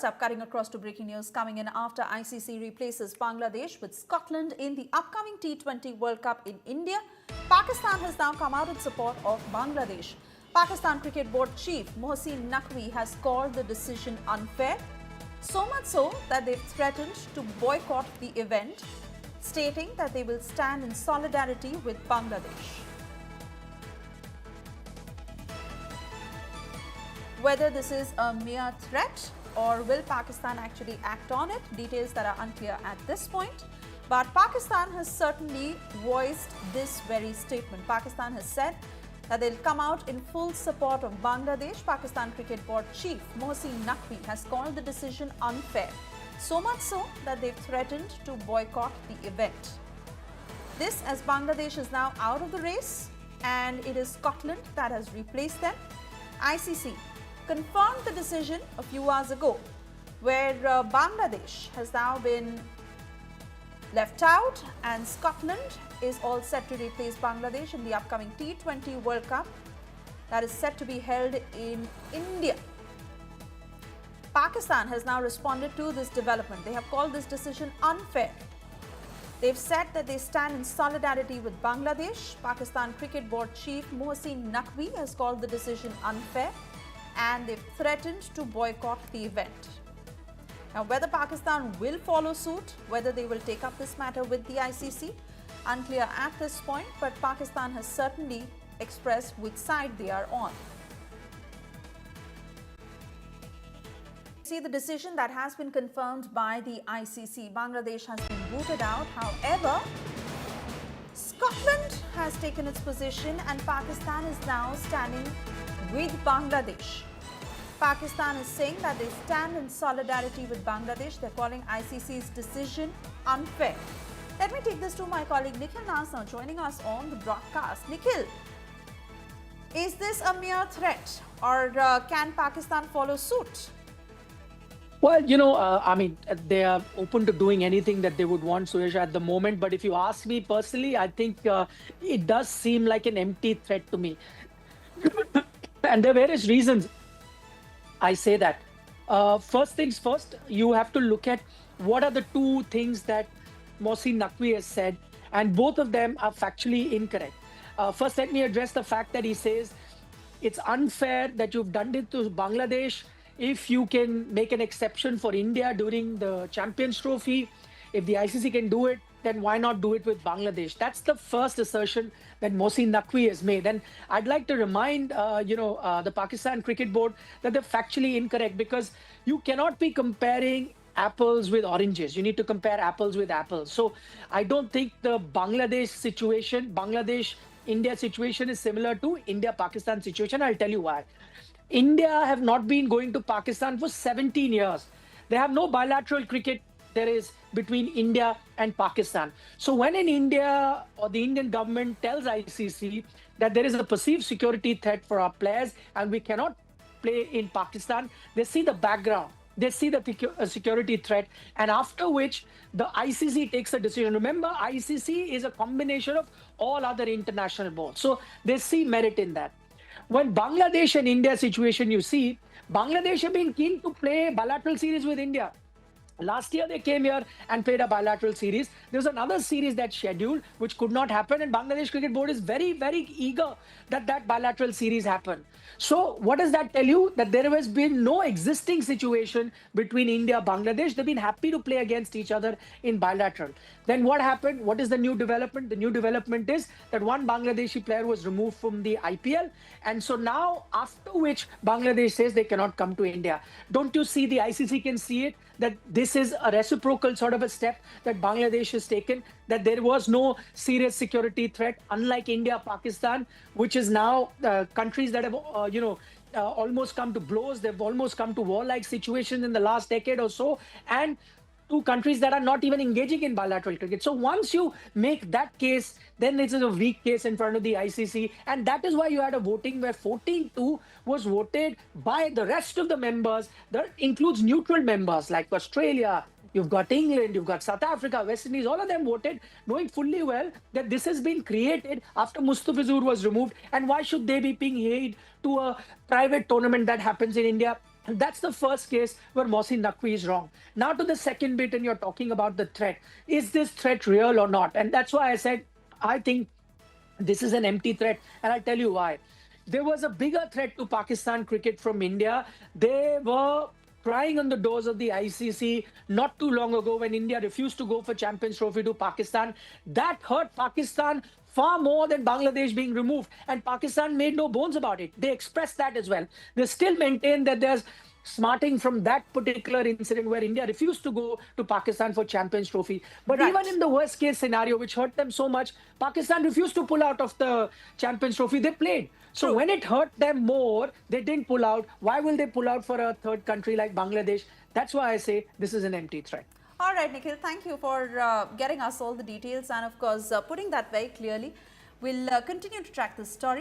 First up, cutting across to breaking news coming in after ICC replaces Bangladesh with Scotland in the upcoming T20 World Cup in India. Pakistan has now come out in support of Bangladesh. Pakistan Cricket Board Chief Mohsin Naqvi has called the decision unfair, so much so that they've threatened to boycott the event, stating that they will stand in solidarity with Bangladesh. Whether this is a mere threat or will Pakistan actually act on it, details that are unclear at this point. But Pakistan has certainly voiced this very statement. Pakistan has said that they'll come out in full support of Bangladesh. Pakistan Cricket Board Chief Mohsin Naqvi has called the decision unfair, so much so that they've threatened to boycott the event. This as Bangladesh is now out of the race and it is Scotland that has replaced them. ICC confirmed the decision a few hours ago, where Bangladesh has now been left out and Scotland is all set to replace Bangladesh in the upcoming T20 World Cup that is set to be held in India. Pakistan has now responded to this development. They have called this decision unfair. They've said that they stand in solidarity with Bangladesh. Pakistan Cricket Board Chief Mohsin Naqvi has called the decision unfair and they've threatened to boycott the event. Now, whether Pakistan will follow suit, whether they will take up this matter with the ICC, unclear at this point, but Pakistan has certainly expressed which side they are on. See the decision that has been confirmed by the ICC. Bangladesh has been booted out. However, Scotland has taken its position and Pakistan is now standing with Bangladesh. Pakistan is saying that they stand in solidarity with Bangladesh. They're calling ICC's decision unfair. Let me take this to my colleague Nikhil Naz now joining us on the broadcast. Nikhil, is this a mere threat or can Pakistan follow suit? Well, they are open to doing anything that they would want, Suresh, at the moment. But if you ask me personally, I think it does seem like an empty threat to me. And there are various reasons I say that. First things first, you have to look at what are the two things that Mohsin Naqvi has said, and both of them are factually incorrect. First, let me address the fact that he says it's unfair that you've done it to Bangladesh. If you can make an exception for India during the Champions Trophy, if the ICC can do it, then why not do it with Bangladesh? That's the first assertion that Mohsin Naqvi has made. And I'd like to remind, the Pakistan Cricket Board that they're factually incorrect, because you cannot be comparing apples with oranges. You need to compare apples with apples. So I don't think the Bangladesh situation, Bangladesh-India situation is similar to India-Pakistan situation. I'll tell you why. India have not been going to Pakistan for 17 years. They have no bilateral cricket there is between India and Pakistan. So when in India or the Indian government tells ICC that there is a perceived security threat for our players and we cannot play in Pakistan, they see the background. They see the security threat, and after which the ICC takes a decision. Remember, ICC is a combination of all other international boards. So they see merit in that. When Bangladesh and India situation, you see, Bangladesh have been keen to play bilateral series with India. Last year, they came here and played a bilateral series. There was another series that's scheduled, which could not happen. And Bangladesh Cricket Board is very, very eager that that bilateral series happen. So what does that tell you? That there has been no existing situation between India and Bangladesh. They've been happy to play against each other in bilateral. Then what happened? What is the new development? The new development is that one Bangladeshi player was removed from the IPL. And so now, after which Bangladesh says they cannot come to India. Don't you see the ICC can see it? That this is a reciprocal sort of a step that Bangladesh has taken, that there was no serious security threat, unlike India, Pakistan, which is now countries that have, almost come to blows. They've almost come to warlike situations in the last decade or so. And two countries that are not even engaging in bilateral cricket. So once you make that case, then it's a weak case in front of the ICC. And that is why you had a voting where 14-2 was voted by the rest of the members. That includes neutral members like Australia, you've got England, you've got South Africa, West Indies, all of them voted, knowing fully well that this has been created after Mustafizur was removed. And why should they be being paid to a private tournament that happens in India? And that's the first case where Mohsin Naqvi is wrong. Now to the second bit, and you're talking about the threat. Is this threat real or not? And that's why I said, I think this is an empty threat. And I'll tell you why. There was a bigger threat to Pakistan cricket from India. They were crying on the doors of the ICC not too long ago when India refused to go for Champions Trophy to Pakistan. That hurt Pakistan far more than Bangladesh being removed. And Pakistan made no bones about it. They expressed that as well. They still maintain that there's smarting from that particular incident where India refused to go to Pakistan for Champions Trophy. But Right. even in the worst case scenario, which hurt them so much, Pakistan refused to pull out of the Champions Trophy. They played. So True. when it hurt them more, they didn't pull out. Why will they pull out for a third country like Bangladesh? That's why I say this is an empty threat. All right, Nikhil, thank you for getting us all the details and, of course, putting that very clearly. We'll continue to track this story.